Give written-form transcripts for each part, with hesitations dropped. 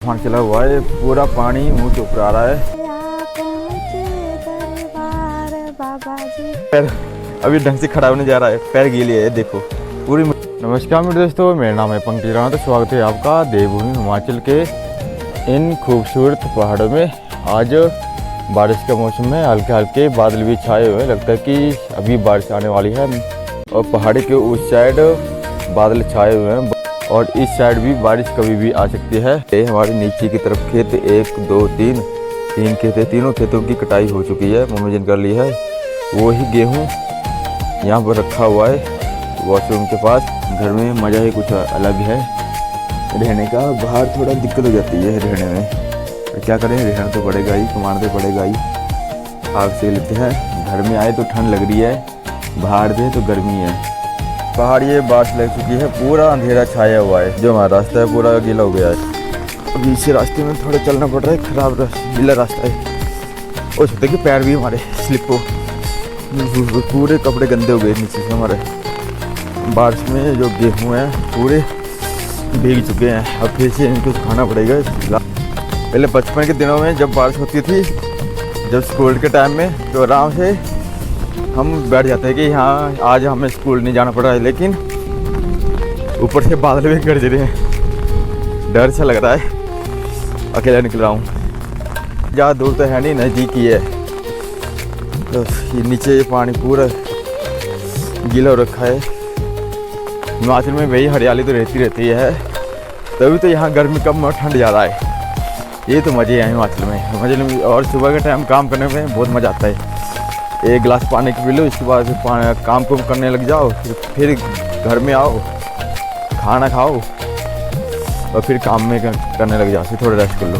तूफान चला हुआ है, पूरा पानी मुंह के ऊपर आ रहा है। पैर अभी ढंग से खड़ा होने जा रहा है, पैर गीले है देखो पूरी। नमस्कार मेरे दोस्तों, मेरा नाम है पंकज राणा। तो स्वागत है आपका देवभूमि हिमाचल के इन खूबसूरत पहाड़ों में। आज बारिश का मौसम है, हल्के हल्के बादल भी छाए हुए हैं, लगता है कि अभी बारिश आने वाली है। और पहाड़ी के उस साइड बादल छाए हुए हैं और इस साइड भी बारिश कभी भी आ सकती है। ये हमारे नीचे की तरफ खेत 1 2 3 खेत है। तीनों खेतों की कटाई हो चुकी है, मम्मी जिन कर ली है। वो ही गेहूँ यहाँ पर रखा हुआ है वॉशरूम के पास। घर में मज़ा ही कुछ अलग है रहने का। बाहर थोड़ा दिक्कत हो जाती है रहने में, तो क्या करें, रहना तो पड़ेगा ही, कमाना तो पड़ेगा ही। आग से लेते हैं। घर में आए तो ठंड लग रही है, बाहर दे तो गर्मी है। पहाड़ ये बारिश लग चुकी है, पूरा अंधेरा छाया हुआ है। जो हमारा रास्ता है पूरा गीला हो गया है। अभी इस रास्ते में थोड़ा चलना पड़ रहा है, खराब गीला रास्ता है। हो सकता है कि पैर भी हमारे स्लिप हो, पूरे कपड़े गंदे हो गए नीचे से हमारे। बारिश में जो गेहूँ हैं पूरे भीग चुके हैं, अब फिर से इनको सुखाना पड़ेगा। पहले बचपन के दिनों में जब बारिश होती थी, जब स्कूल के टाइम में, तो आराम से हम बैठ जाते हैं कि हाँ आज हमें स्कूल नहीं जाना पड़ रहा है। लेकिन ऊपर से बादल भी गरज रहे हैं, डर सा लग रहा है। अकेला निकल रहा हूँ, ज़्यादा दूर तो है नहीं, नज़दीक ही है। तो ये नीचे ये पानी पूरा गीला हो रखा है। हिमाचल में वही हरियाली तो रहती है, तभी तो यहाँ गर्मी कम और ठंड ज़्यादा है। ये तो मज़े हैं हिमाचल में। और सुबह के टाइम काम करने में बहुत मज़ा आता है। एक गिलास पानी पी लो, इसके बाद काम को करने लग जाओ, फिर घर में आओ, खाना खाओ और फिर काम में करने लग जाओ, फिर थोड़ा रेस्ट कर लो।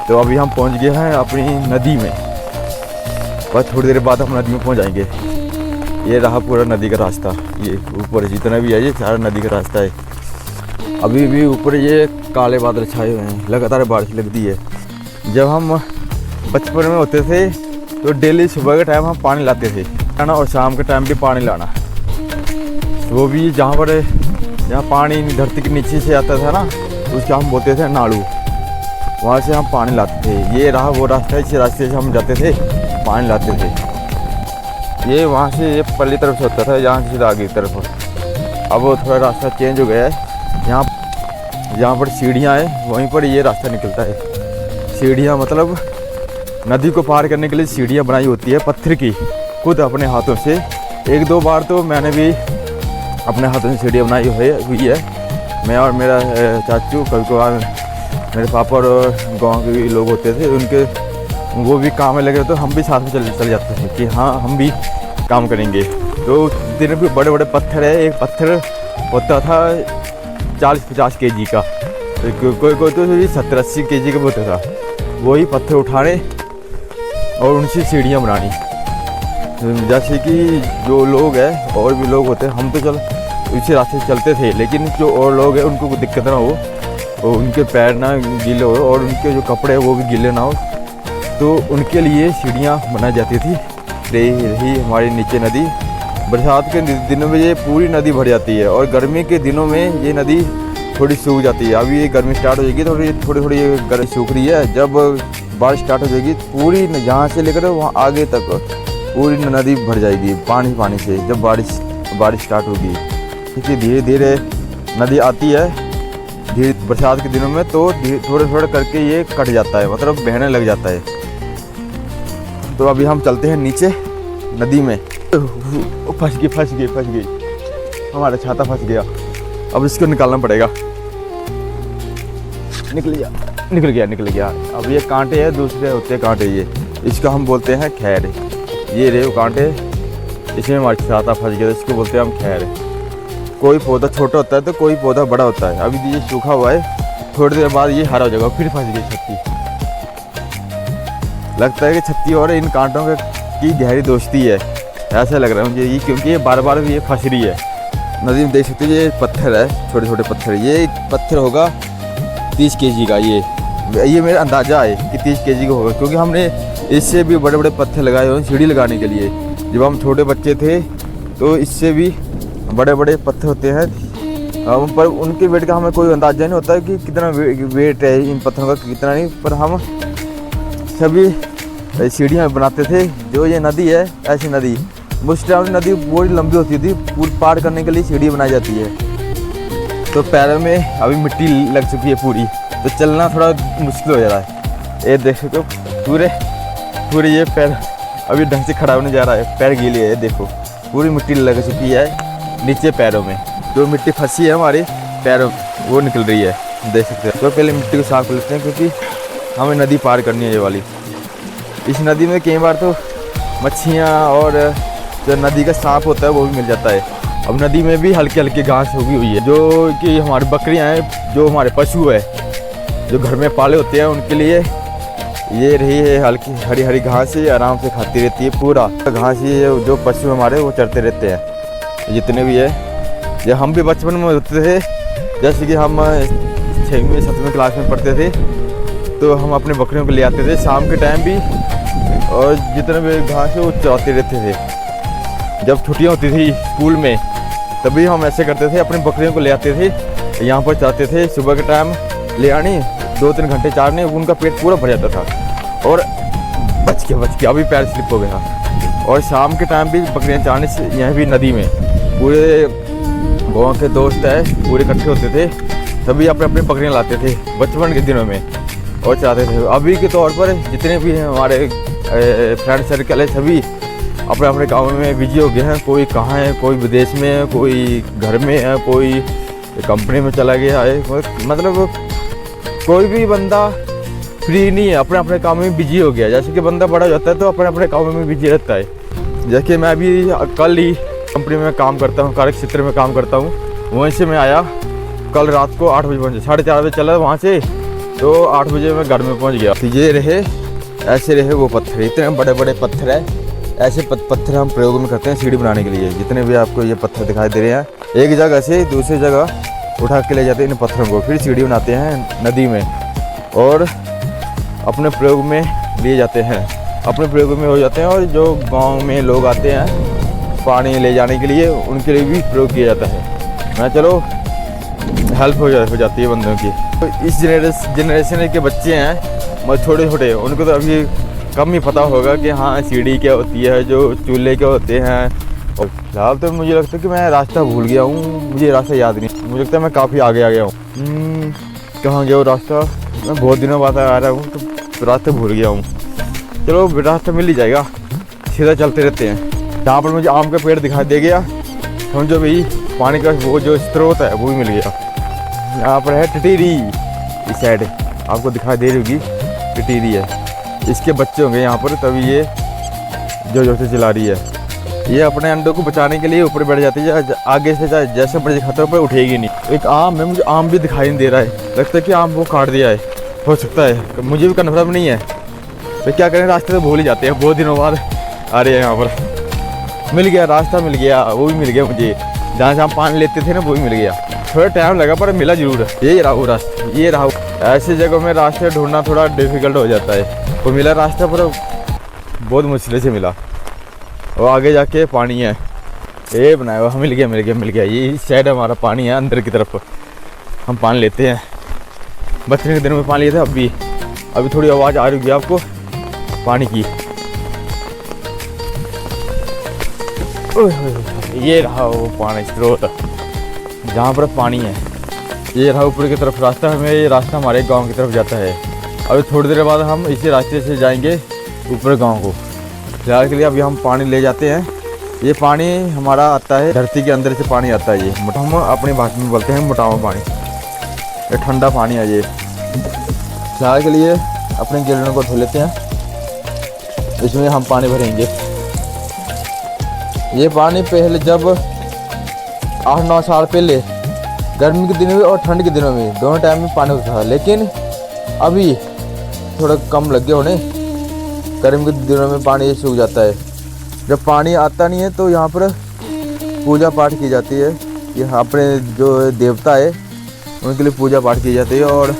तो अभी हम पहुंच गए हैं अपनी नदी में, बस थोड़ी देर बाद हम नदी में पहुंच जाएंगे। ये रहा पूरा नदी का रास्ता, ये ऊपर जितना भी है ये सारा नदी का रास्ता है। अभी भी ऊपर ये काले बादल छाए हुए हैं, लगातार बारिश लगती है। जब हम बचपन में होते थे तो डेली सुबह के टाइम हम पानी लाते थे ना, और शाम के टाइम भी पानी लाना। वो भी जहाँ पानी धरती के नीचे से आता था ना, उसका हम बोलते थे नाड़ू। वहाँ से हम पानी लाते थे। ये रहा वो रास्ता, इस रास्ते से हम जाते थे, पानी लाते थे। ये वहाँ से ये पल्ली तरफ से होता था, यहाँ से सीधा आगे की तरफ। अब वो थोड़ा रास्ता चेंज हो गया है। यहाँ पर सीढ़ियाँ हैं, वहीं पर ये रास्ता निकलता है। सीढ़ियाँ मतलब नदी को पार करने के लिए सीढ़ियाँ बनाई होती है पत्थर की, खुद अपने हाथों से। 1-2 बार तो मैंने भी अपने हाथों से सीढ़ियाँ बनाई हुई है। मैं और मेरा चाचू, कभी कभार मेरे पापा और गांव के लोग होते थे, उनके वो भी काम में लगे तो हम भी साथ में चल जाते थे कि हाँ हम भी काम करेंगे। तो दिन भी बड़े बड़े पत्थर है। एक पत्थर होता था 40-50 kg का, कोई तो 70-80 kg का होता था। वही पत्थर उठाने और उनसे सीढ़ियाँ बनानी। जैसे कि जो लोग हैं और भी लोग होते हैं, हम तो इसी रास्ते से चलते थे, लेकिन जो और लोग हैं उनको कोई दिक्कत ना हो, और उनके पैर ना गीले हो और उनके जो कपड़े हैं वो भी गीले ना हो, तो उनके लिए सीढ़ियाँ बनाई जाती थी। रही हमारी नीचे नदी। बरसात के दिनों में ये पूरी नदी भर जाती है, और गर्मी के दिनों में ये नदी थोड़ी सूख जाती है। अभी ये गर्मी स्टार्ट हो जाएगी तो थोड़ी गर्मी सूख रही है। जब बारिश स्टार्ट हो जाएगी पूरी, यहाँ से लेकर वहाँ आगे तक पूरी नदी भर जाएगी पानी से। जब बारिश स्टार्ट होगी, क्योंकि धीरे धीरे नदी आती है धीरे बरसात के दिनों में, तो थोड़ा करके ये कट जाता है, मतलब बहने लग जाता है। तो अभी हम चलते हैं नीचे नदी में। फंस गई, हमारा छाता फंस गया। अब इसको निकालना पड़ेगा। निकल गया। अब ये कांटे हैं, दूसरे होते हैं कांटे। ये इसका हम बोलते हैं खैर। ये रे वो कांटे, इसमें हमारी छाता फंस गया, इसको बोलते हैं हम खैर। कोई पौधा छोटा होता है तो कोई पौधा बड़ा होता है। अभी ये सूखा हुआ है, थोड़ी देर बाद ये हरा हो जाएगा, फिर फंस गई छत्ती। लगता है कि छत्ती और इन कांटों की गहरी दोस्ती है, ऐसा लग रहा है मुझे ये, क्योंकि ये बार बार ये फंस रही है। नदी में देख सकते हो ये पत्थर है, छोटे छोटे पत्थर। ये पत्थर होगा 30 kg का। ये मेरा अंदाज़ा है कि 30 kg का होगा, क्योंकि हमने इससे भी बड़े बड़े पत्थर लगाए हुए सीढ़ी लगाने के लिए। जब हम छोटे बच्चे थे तो इससे भी बड़े बड़े पत्थर होते हैं, पर उनके वेट का हमें कोई अंदाजा नहीं होता कि कितना वेट है इन पत्थरों का, कितना नहीं। पर हम सभी सीढ़ियाँ बनाते थे। जो ये नदी है, ऐसी नदी उस टाइम नदी बहुत लंबी होती थी, पूरी पार करने के लिए सीढ़ी बनाई जाती है। तो पैरों में अभी मिट्टी लग चुकी है पूरी, तो चलना थोड़ा मुश्किल हो जा रहा है। ये देख सकते हो पूरे ये पैर अभी ढंग से खड़ा होने जा रहा है, पैर गीले है। देखो पूरी मिट्टी लग चुकी है नीचे पैरों में, जो मिट्टी फंसी है हमारे पैरों वो निकल रही है, देख सकते हो। तो पहले मिट्टी को साफ कर लेते हैं, क्योंकि हमें नदी पार करनी है ये वाली। इस नदी में कई बार तो मच्छियाँ और जो नदी का सांप होता है वो भी मिल जाता है। अब नदी में भी हल्की हल्की घास उगी हुई है, जो कि हमारी बकरियाँ हैं, जो हमारे पशु है, जो घर में पाले होते हैं, उनके लिए ये रही है हल्की हरी हरी घास ही आराम से खाती रहती है। पूरा घास ही जो पशु हमारे वो चरते रहते हैं जितने भी है। ये हम भी बचपन में होते थे, जैसे कि हम 6वीं 7वीं क्लास में पढ़ते थे, तो हम अपने बकरियों को ले आते थे शाम के टाइम भी, और जितने भी घास है वो चराते रहते थे। जब छुट्टियाँ होती थी स्कूल में, तभी हम ऐसे करते थे, अपनी बकरियों को ले आते थे, यहाँ पर चराते थे। सुबह के टाइम ले आनी, 2-3 घंटे चारने, उनका पेट पूरा भर जाता था। और बच के अभी पैर स्लिप हो गया। और शाम के टाइम भी बकरियाँ चराने से यहाँ भी नदी में पूरे गाँव के दोस्त है पूरे इकट्ठे होते थे, सभी अपने अपने बकरियाँ लाते थे बचपन के दिनों में और चराते थे। अभी के तौर पर जितने भी हैं हमारे फ्रेंड सर्कल है, सभी अपने अपने काम में बिजी हो गए हैं। कोई कहाँ है, कोई विदेश में है, कोई घर में है, कोई कंपनी में चला गया है। मतलब कोई भी बंदा फ्री नहीं है, अपने अपने काम में बिजी हो गया। जैसे कि बंदा बड़ा हो जाता है तो अपने अपने काम में बिजी रहता है। जैसे मैं अभी कल ही कंपनी में काम करता हूँ, कार्य क्षेत्र में काम करता हूँ, वहीं से मैं आया कल रात को 8 बजे पहुँचे, 4:30 बजे चला वहाँ से, तो 8 बजे मैं घर में पहुँच गया। तो ये रहे ऐसे रहे वो पत्थर, इतने बड़े बड़े पत्थर है। ऐसे पत्थर हम प्रयोग में करते हैं सीढ़ी बनाने के लिए। जितने भी आपको ये पत्थर दिखाई दे रहे हैं, एक जगह से दूसरी जगह उठा के ले जाते हैं इन पत्थरों को, फिर सीढ़ी बनाते हैं नदी में और अपने प्रयोग में लिए जाते हैं, अपने प्रयोग में हो जाते हैं। और जो गांव में लोग आते हैं पानी ले जाने के लिए, उनके लिए भी प्रयोग किया जाता है। मैं चलो हेल्प हो जाती है बंदों की। तो इस जनरेशन के बच्चे हैं छोटे छोटे, उनको तो अभी कम ही पता होगा कि हाँ सीढ़ी क्या होती है, जो चूल्हे क्या होते हैं। और फिलहाल तो मुझे लगता है कि मैं रास्ता भूल गया हूँ, मुझे रास्ता याद नहीं। मुझे लगता है मैं काफ़ी आगे आ गया हूँ। कहाँ गया वो रास्ता, मैं बहुत दिनों बाद आ रहा हूँ तो रास्ता भूल गया हूँ। चलो रास्ता मिल ही जाएगा, सीधा चलते रहते हैं। जहाँ पर मुझे आम का पेड़ दिखाई दे गया, समझो भाई पानी का वो जो स्रोत है वो भी मिल गया। यहाँ पर है टिटीरी, इस साइड आपको दिखाई दे रही होगी, टिटीरी है। इसके बच्चे होंगे यहाँ पर, तभी ये जो से चला रही है। ये अपने अंडों को बचाने के लिए ऊपर बैठ जाती है, आगे से जैसे बड़े खतरे पर उठेगी नहीं। एक आम है, मुझे आम भी दिखाई नहीं दे रहा है, लगता है कि आम वो काट दिया है, हो सकता है, मुझे भी कन्फर्म नहीं है। तो क्या करें, रास्ते तो भूल ही जाते हैं, बहुत दिनों बाद आ रहे हैं यहाँ पर। मिल गया रास्ता, मिल गया, वो भी मिल गया मुझे, जहाँ से हम पानी लेते थे ना वो भी मिल गया। थोड़ा टाइम लगा पर मिला जरूर है। यही रहा वो रास्ता, ये रहा। ऐसी जगहों में रास्ते ढूंढना थोड़ा डिफिकल्ट हो जाता है। वो मिला रास्ता पर बहुत मुश्किल से मिला, और आगे जाके पानी है ये बनाया हुआ। मिल गया। ये इस साइड हमारा पानी है, अंदर की तरफ हम पानी लेते हैं। बचपन के दिनों में पानी लेते हैं। अभी थोड़ी आवाज़ आ रही होगी आपको पानी की। ये रहा वो पानी स्रोत जहाँ पर पानी है। ये रहा ऊपर की तरफ रास्ता, हमें ये रास्ता हमारे गांव की तरफ जाता है। अभी थोड़ी देर बाद हम इसी रास्ते से जाएंगे ऊपर गांव को। फिलहाल के लिए अभी हम पानी ले जाते हैं। ये पानी हमारा आता है धरती के अंदर से पानी आता है। ये हम अपनी भाषा में बोलते हैं मोटावा पानी। ये ठंडा पानी है। ये फिलहाल के लिए अपने गिरणों को धो लेते हैं, इसमें हम पानी भरेंगे। ये पानी पहले जब 8-9 साल पहले गर्मी के दिनों में और ठंड के दिनों में दोनों टाइम में पानी होता था, लेकिन अभी थोड़ा कम लग गया होने। गर्मी के दिनों में पानी सूख जाता है। जब पानी आता नहीं है तो यहाँ पर पूजा पाठ की जाती है। यहाँ अपने जो देवता है उनके लिए पूजा पाठ की जाती है, और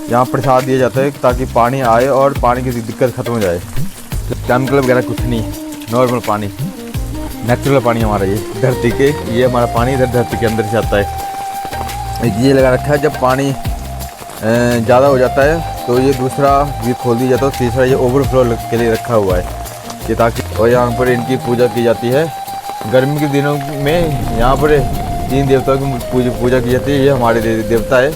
यहाँ प्रसाद दिया जाता है ताकि पानी आए और पानी की दिक्कत ख़त्म हो जाए। केमिकल वगैरह कुछ नहीं, नॉर्मल पानी, नेचुरल पानी हमारा। ये धरती के, ये हमारा पानी इधर धरती के अंदर से आता है। ये लगा रखा है, जब पानी ज़्यादा हो जाता है तो ये दूसरा भी खोल दिया जाता है, तीसरा ये ओवरफ्लो के लिए रखा हुआ है कि ताकि, और यहाँ पर इनकी पूजा की जाती है। गर्मी के दिनों में यहाँ पर 3 देवताओं की पूजा की जाती है। ये हमारे देवता है,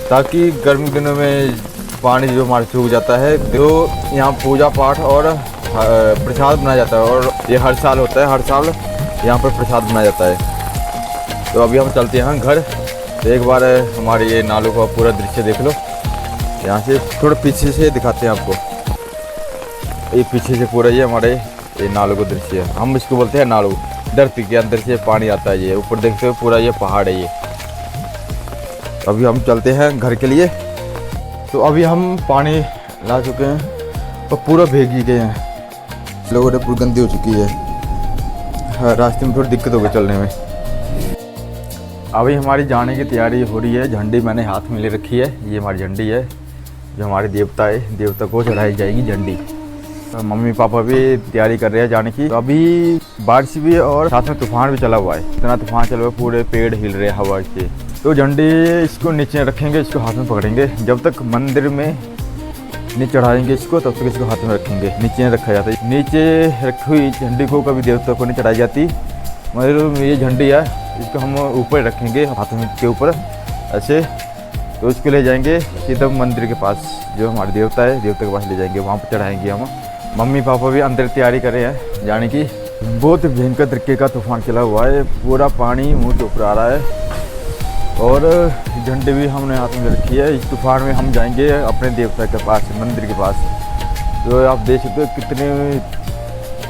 ताकि गर्मी के दिनों में पानी जो हमारा सूख जाता है तो यहाँ पूजा पाठ और प्रसाद बनाया जाता है, और ये हर साल होता है, हर साल यहाँ पर प्रसाद बनाया जाता है। तो अभी हम चलते हैं घर, तो एक बार हमारे ये नालों का पूरा दृश्य देख लो। यहाँ से थोड़ा पीछे से दिखाते हैं आपको, ये पीछे से पूरा ये हमारे ये नालों का दृश्य है। हम इसको बोलते हैं नालों। धरती के अंदर से पानी आता है, ये ऊपर देखते हो पूरा ये पहाड़ है ये। अभी हम चलते हैं घर के लिए। तो अभी हम पानी ला चुके हैं और पूरा भीग ही गए हैं, लोगों ने पूरी गंदी हो चुकी है। हाँ, रास्ते में थोड़ी दिक्कत हो गई चलने में। अभी हमारी जाने की तैयारी हो रही है। झंडी मैंने हाथ में ले रखी है, ये हमारी झंडी है जो हमारे देवता है, देवता को चढ़ाई जाएगी झंडी। तो मम्मी पापा भी तैयारी कर रहे हैं जाने की। तो अभी बारिश भी और साथ में तूफान भी चला हुआ है, इतना तूफान चला हुआ है, पूरे पेड़ हिल रहे हैं हवा से। तो झंडी इसको नीचे रखेंगे, इसको हाथ में पकड़ेंगे, जब तक मंदिर में नहीं चढ़ाएंगे इसको तब तक इसको हाथ में रखेंगे। नीचे रखा जाता है, नीचे रखी हुई झंडी को कभी देवता को नहीं चढ़ाई जाती। मतलब ये झंडी है, इसको हम ऊपर रखेंगे हाथ में के ऊपर ऐसे। तो इसको ले जाएंगे सीधा मंदिर के पास, जो हमारे देवता है, देवता के पास ले जाएंगे, वहाँ पर चढ़ाएंगे हम। मम्मी पापा भी अंदर तैयारी कर रहे हैं जाने की। बहुत भयंकर तरीके का तूफान चला हुआ है, पूरा पानी मुँह के ऊपर आ रहा है, और झंडी भी हमने हाथ में रखी है। इस तूफान में हम जाएंगे अपने देवता के पास, मंदिर के पास। तो आप देख सकते हो कितने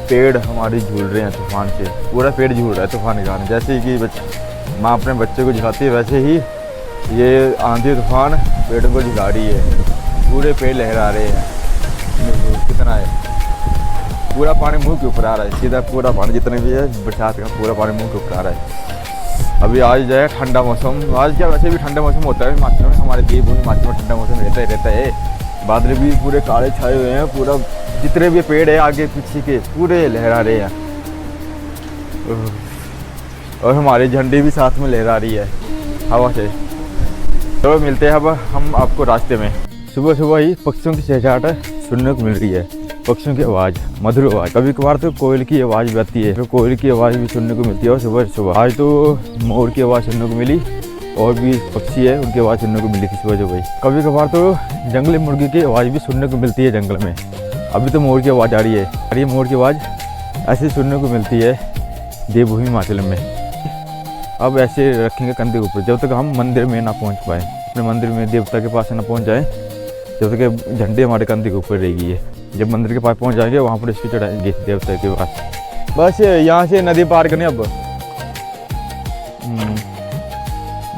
पेड़ हमारे झूल रहे हैं तूफान से, पूरा पेड़ झूल रहा है तूफान के कारण। जैसे कि माँ अपने बच्चे को झुलाती है, वैसे ही ये आंधी तूफान पेड़ों को झुला रही है, पूरे पेड़ लहरा रहे हैं। कितना है, पूरा पानी मुंह के ऊपर आ रहा है, सीधा पूरा पानी जितने भी है बरसात का पूरा पानी मुंह के ऊपर आ रहा है। अभी आज जो है ठंडा मौसम, आज क्या वैसे भी ठंडा मौसम होता है हिमाचल में, हमारे देवभूमि हिमाचल में ठंडा मौसम रहता है। बादल भी पूरे काले छाए हुए हैं, पूरा जितने भी पेड़ है आगे पीछे के पूरे लहरा रहे हैं, और हमारी झंडी भी साथ में लहरा रही है हवा से। तो मिलते हैं अब हम आपको रास्ते में। सुबह सुबह ही पक्षियों की चहचहाट सुनने को मिल रही है, पक्षियों की आवाज़, मधुर आवाज़। कभी कभार तो कोयल की आवाज़ भी आती है, तो कोयल की आवाज़ भी सुनने को मिलती है। और सुबह सुबह आज तो मोर की आवाज़ सुनने को मिली, और भी पक्षी है उनकी आवाज़ सुनने को मिली थी सुबह सुबह। कभी कभार तो जंगली मुर्गी की आवाज़ भी सुनने को मिलती है जंगल में। अभी तो मोर की आवाज़ आ रही है, और ये मोर की आवाज़ ऐसे सुनने को मिलती है देवभूमि हिमाचल में। अब ऐसे रखेंगे कंधे के ऊपर जब तक हम मंदिर में ना पहुंच पाए, अपने मंदिर में देवता के पास ना पहुंच जाए, जब तक झंडे हमारे कंधे के ऊपर रहेगी है। जब मंदिर के पास पहुंच जाएंगे वहाँ पर इसको चढ़ाएंगे देवता के पास। बस यहाँ से नदी पार करनी अब,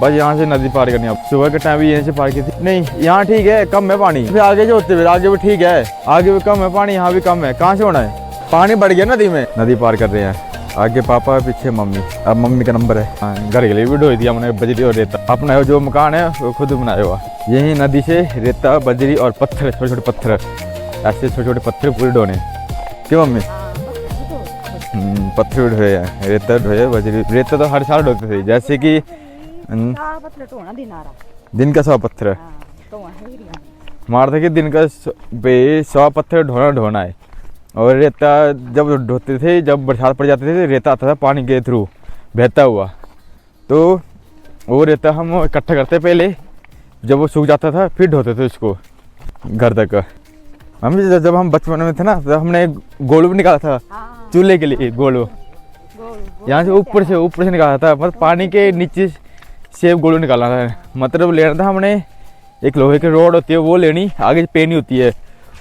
बस यहाँ से नदी पार करनी। अब सुबह के टाइम भी यहीं से पार की थी। नहीं यहाँ ठीक है, कम है पानी, फिर आगे जो होते हुए आगे भी ठीक है, आगे भी कम है पानी, यहाँ भी कम है। कहाँ से होना है, पानी बढ़ गया नदी में। नदी पार कर रहे हैं, आगे पापा पीछे मम्मी। अब मम्मी का नंबर है। हाँ, घर के लिए भी ढोई दिया हमने बजरी और रेता। अपना जो मकान है वो खुद बनाया हुआ, यही नदी से रेता बजरी और पत्थर, छोटे छोटे पत्थर, ऐसे छोटे छोटे पत्थर पूरे ढोने। क्यों मम्मी? पत्थर ढोए हैं, रेता ढोए, बजरी। रेता तो हर साल ढोते थे, जैसे कि दिन का 100 पत्थर मारते कि दिन का 100 पत्थर ढोना है। और रेता जब ढोते थे, जब बरसात पड़ जाती थी, रेता आता था पानी के थ्रू बहता हुआ, तो वो रेता हम इकट्ठा करते पहले, जब वो सूख जाता था फिर ढोते थे उसको घर तक। हम जब हम बचपन में थे ना, तो हमने गोलू भी निकाला था चूल्हे के लिए। गोलू यहाँ से ऊपर से निकाला था, मतलब पानी के नीचे से गोलू निकालना था। मतलब लेना था हमने, एक लोहे की रोड होती है वो लेनी, आगे पेनी होती है,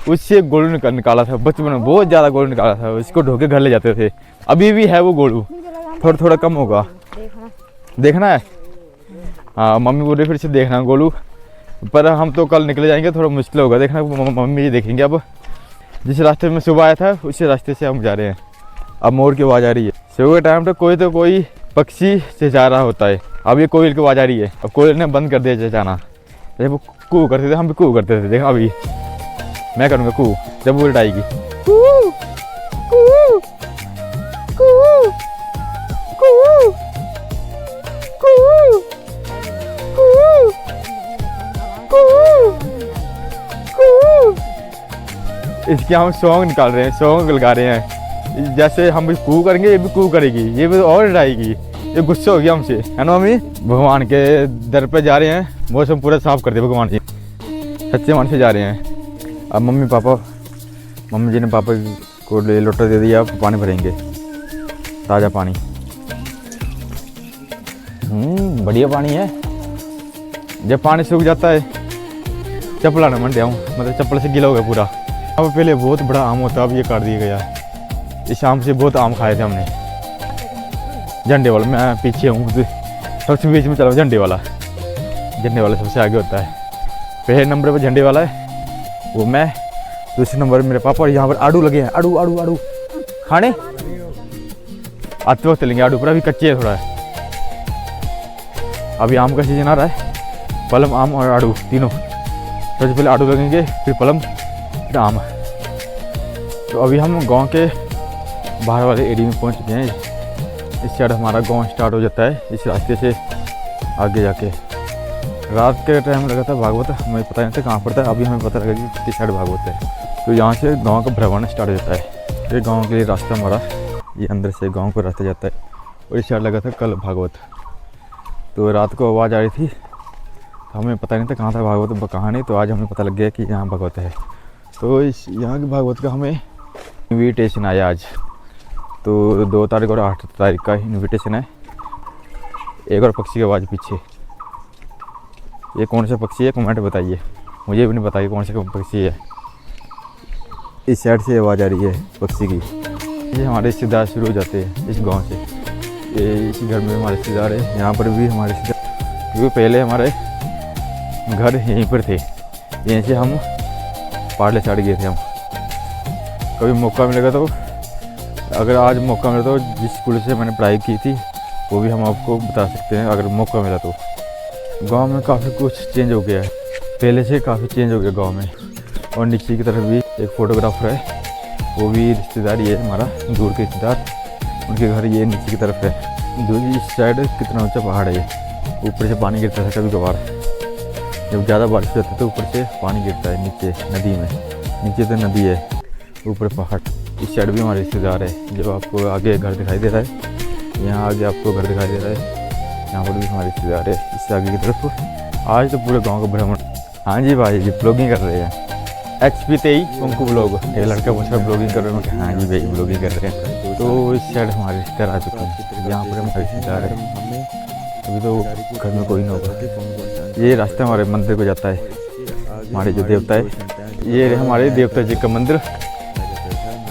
उससे गोलू निकाला था। बचपन में बहुत ज़्यादा गोलू निकाला था, इसको ढो के घर ले जाते थे। अभी भी है वो गोलू, थोड़ा थोड़ा कम होगा। देखना है? हाँ, मम्मी बोल रही फिर से देखना गोलू, पर हम तो कल निकले जाएंगे, थोड़ा मुश्किल होगा देखना, मम्मी देखेंगे। अब जिस रास्ते में सुबह आया था उसी रास्ते से हम जा रहे हैं। अब मोर की आवाज़ आ रही है। सुबह के टाइम तो कोई पक्षी चहचहा रहा होता है। अब ये कोयल की आवाज़ आ रही है। अब कोयल ने बंद कर दिया चहचहाना, जब वो कू करते थे हम भी कू करते थे। देखा अभी मैं करूँगा कू, जब वो उड़ाएगी कू कू कू कू कू कू। इसके हम सॉन्ग निकाल रहे हैं, सॉन्ग लगा रहे हैं। जैसे हम भी कू करेंगे ये भी कू करेगी, ये भी और डराएगी। ये गुस्सा हो गया हमसे, है ना मम्मी। भगवान के दर पे जा रहे हैं, मौसम पूरा साफ कर दे भगवान जी, सच्चे मन से जा रहे हैं। अब मम्मी जी ने पापा को लोटा दे दिया, अब पानी भरेंगे, ताज़ा पानी। बढ़िया पानी है। जब पानी सूख जाता है चप्पल आना मन गया हूँ, मतलब चप्पल से गीला हो गया पूरा। अब पहले बहुत बड़ा आम होता, अब ये काट दिया गया। इस आम से बहुत आम खाए थे हमने। झंडे वाला, मैं पीछे हूँ, सबसे बीच में चला झंडे वाला सबसे आगे होता है। पहले नंबर पर झंडे वाला है, वो मैं, दूसरे नंबर पर मेरे पापा। और यहाँ पर आड़ू लगे हैं, आड़ू खाने आते वक्त लेंगे आड़ू, पर अभी कच्चे है थोड़ा। अभी आम का सीजन आ रहा है, पलम, आम और आड़ू तीनों। सबसे पहले आड़ू लगेंगे, फिर पलम, फिर आम। तो अभी हम गांव के बाहर वाले एरिया में पहुंच चुके हैं। इस साइड हमारा गांव स्टार्ट हो जाता है, इस रास्ते से आगे जाके। रात के टाइम लगा था भागवत, हमें पता नहीं था कहाँ पड़ता है। अभी हमें पता लगा कि किस साइड भागवत है। तो यहाँ से गांव का भ्रमण स्टार्ट हो जाता है। ये गांव के लिए रास्ता हमारा, ये अंदर से गांव को रास्ता जाता है। और इस साइड लगा था कल भागवत। तो रात को आवाज़ आ रही थी, तो हमें पता नहीं था कहाँ था भागवत, कहाँ नहीं। तो आज हमें पता लग गया कि यहाँ भागवत है। तो इस यहाँ की भागवत का हमें इन्विटेशन आया आज। तो 2 तारीख और 8 तारीख का इन्विटेशन है। एक और पक्षी की आवाज़ पीछे, ये कौन सा पक्षी है कमेंट बताइए, मुझे भी नहीं बताइए कौन सा पक्षी है। इस साइड से आवाज़ आ रही है पक्षी की। ये हमारे रिश्तेदार शुरू हो जाते हैं इस गांव से। ये इस घर में हमारे रिश्तेदार है, यहाँ पर भी हमारे रिश्तेदार, क्योंकि पहले हमारे घर यहीं पर थे। यहीं से हम पार्ले चढ़ गए थे। हम कभी मौका मिलेगा तो, अगर आज मौका मिला तो जिस स्कूल से मैंने पढ़ाई की थी वो भी हम आपको बता सकते हैं अगर मौका मिला तो। गांव में काफ़ी कुछ चेंज हो गया है, पहले से काफ़ी चेंज हो गया गांव में। और नीचे की तरफ भी एक फ़ोटोग्राफर है, वो भी रिश्तेदार ही है हमारा, दूर के रिश्तेदार। उनके घर ये नीचे की तरफ है। जो इस साइड कितना ऊंचा पहाड़ है, ये ऊपर से पानी गिरता है कभी कभार। जब ज़्यादा बारिश होती है तो ऊपर से पानी गिरता है नीचे नदी में। नीचे तो नदी है, ऊपर पहाड़। इस साइड भी हमारे रिश्तेदार है। जो आपको आगे घर दिखाई दे रहा है, यहाँ आगे आपको घर दिखाई दे रहा है, यहाँ पर भी हमारे रिश्तेदार है। इससे आगे की तरफ आज तो पूरे गाँव का भ्रमण। हाँ जी भाई जी, ब्लॉगिंग कर रहे हैं। HP तेई उनको ब्लॉग, ये लड़का पूछा ब्लॉगिंग कर रहे हैं। हाँ जी भाई ब्लॉगिंग कर रहे हैं। तो इस साइड हमारे रिश्तेदार आ चुके हैं, यहाँ पर हमारे रिश्तेदार है। अभी तो घर में कोई ना होगा। ये रास्ता हमारे मंदिर को जाता है, हमारे जो देवता है। ये हमारे देवता जी का मंदिर,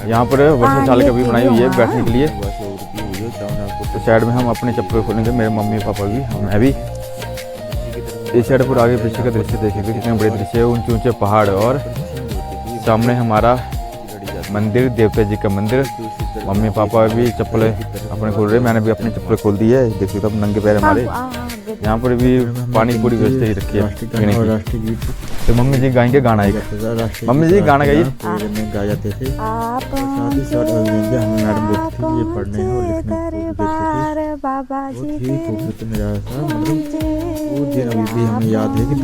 यहाँ पर वर्षाशाला कभी बनाई हुई है बैठने के लिए। तो साइड में हम अपने चप्पल खोलेंगे, मेरे मम्मी पापा भी, मैं भी। इस साइड पर आगे पीछे का दृश्य देखेंगे, कितने बड़े दृश्य है, ऊंचे ऊंचे पहाड़। और सामने हमारा मंदिर, देवता जी का मंदिर। मम्मी पापा भी चप्पल अपने खोल रहे, मैंने भी अपनी चप्पल खोल दी है। देखिए तो नंगे पैर हमारे। यहाँ पर भी पानी की पूरी व्यवस्था ही रखी है। तो मम्मी जी गाएंगे गाना एक, मम्मी जी गाना गाइए। गा जाते थे, साथ ही साथ हमें मैडम बोलती थी ये पढ़ने और लिखने बहुत ही खूबसूरत नज़ारा था। मतलब वो दिन अभी भी हमें याद है कि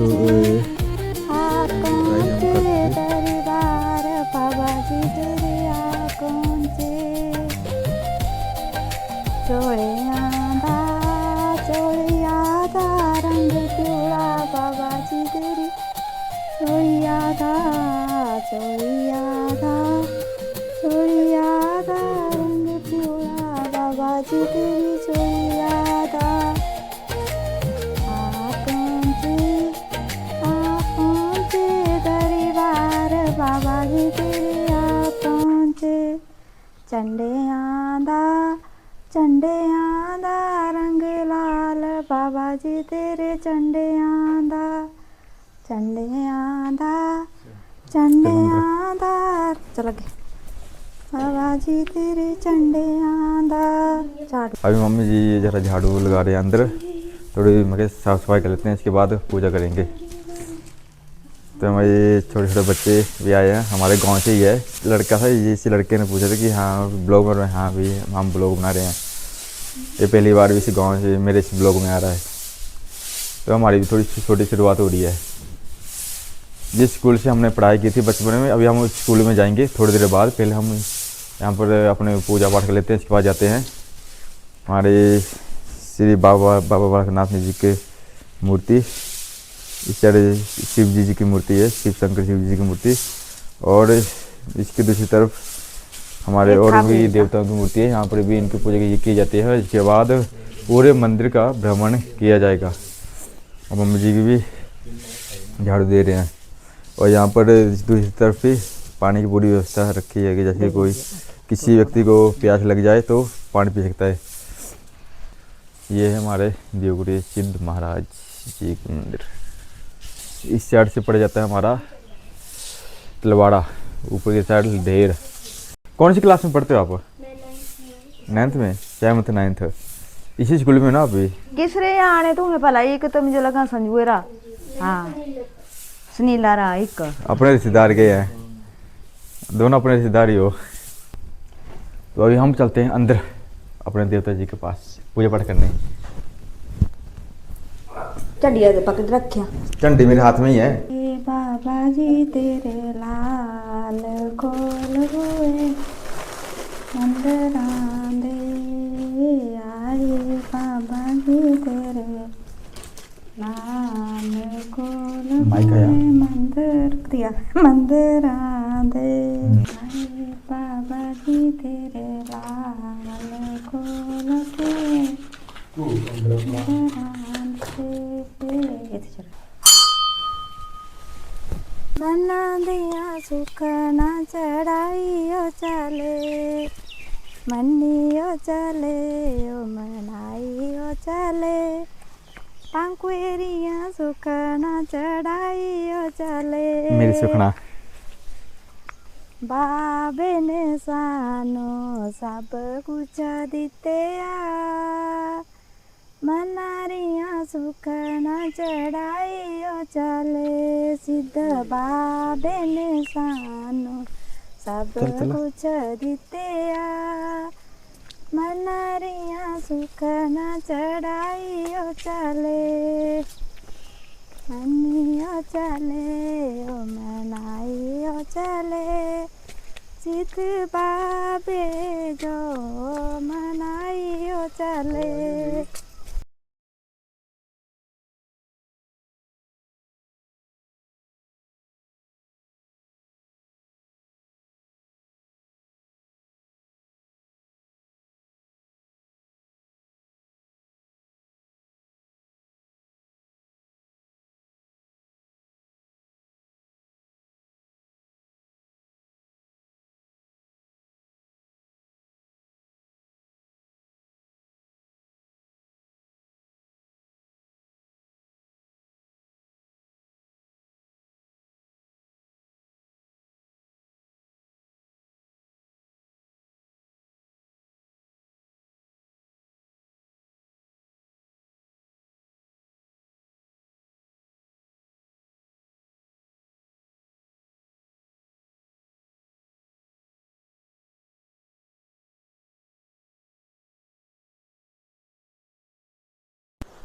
चंडे आंदा रंग लाल बाबा जी तेरे चंडे आंदा चल गए बाबा जी तेरे चंडे आंदा। अभी मम्मी जी जरा झाड़ू लगा रहे हैं अंदर, थोड़ी मैं साफ सफाई कर लेते हैं, इसके बाद पूजा करेंगे। तो हमारे छोटे छोटे बच्चे भी आए हैं, हमारे गांव से ही है। लड़का था, इसी लड़के ने पूछा था कि हाँ ब्लॉग बना रहे हैं। हाँ भी हम ब्लॉग बना रहे हैं, ये पहली बार भी इस गांव से मेरे इस ब्लॉग में आ रहा है। तो हमारी भी थोड़ी छोटी शुरुआत हो रही है। जिस स्कूल से हमने पढ़ाई की थी बचपन में, अभी हम उस स्कूल में जाएंगे थोड़ी देर बाद। पहले हम यहाँ पर अपने पूजा पाठ कर लेते हैं, इसके बाद जाते हैं हमारे श्री बाबा बालकनाथ जी के मूर्ति। इस साइड शिव जी की मूर्ति है, शिव शंकर शिव जी की मूर्ति, और इसकी दूसरी तरफ हमारे और भी देवताओं की मूर्ति है। यहाँ पर भी इनकी पूजा की जाती है। इसके बाद पूरे मंदिर का भ्रमण किया जाएगा। और मम्मी जी की भी झाड़ू दे रहे हैं। और यहाँ पर दूसरी तरफ भी पानी की पूरी व्यवस्था रखी है कि जैसे कोई किसी व्यक्ति को प्यास लग जाए तो पानी पी सकता है। ये है हमारे देवगुरु सिद्ध महाराज जी का मंदिर। इस साइड से पड़ जाता है हमारा तलवाड़ा, ऊपर की साइड ढेर। कौन सी क्लास में पढ़ते हो आप? 9th में? 7th 9th इसी स्कूल में ना अभी? किसरे यहाँ आने तुम्हें भला? एक तो मुझे लगा संजुएरा, हाँ सुनीला रहा एक। अपने रिश्तेदार गए हैं, दोनों अपने रिश्तेदार ही हो। तो अभी हम चलते हैं अंदर अपने देवता जी के पास पूजा पाठ करने। चढ़िया तो पकड़ रखिया, झंडी मेरे हाथ में ही है। बाबा जी तेरे लाल खोल हुए मंदिरां दे आए, बाबा जी तेरे लाल खोल हुए मंदिर दिया मंदिरां दे आए, बाबा जी तेरे लाल खोल हुए मंदिरां दे। बना दिया सुखना चढ़ाइयो चले, मनियो चले ओ मनाइयो चले, पांकुरिया सुखना चढ़ाइयो चले। मेरी सुखना बाबे ने सानो सब कुछ दिते आ, मनारिया सुखना चढ़ाइयो चले, सिद्ध बाबे ने सानो सब कुछ दिते आ, मनारिया सुखना चढ़ाइयो चले, मनियो चले ओ मनाइयो चले, सिद्ध बाबे जो मनाइयो चले।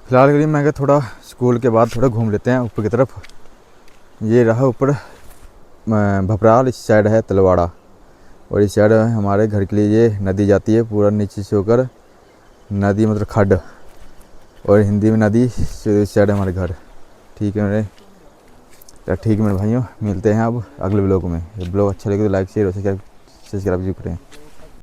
फिलहाल करीब मैं थोड़ा स्कूल के बाद थोड़ा घूम लेते हैं ऊपर की तरफ। ये रहा ऊपर भपराल, इस साइड है तलवाड़ा, और इस साइड हमारे घर के लिए ये नदी जाती है पूरा नीचे से होकर। नदी मतलब खड्ड, और हिंदी में नदी। इस साइड है हमारे घर। ठीक है मेरे, ठीक है मेरे भाइयों, मिलते हैं अब अगले ब्लॉग में। ये ब्लॉग अच्छा लगे तो लाइक शेयर और सब्सक्राइब जरूर करें।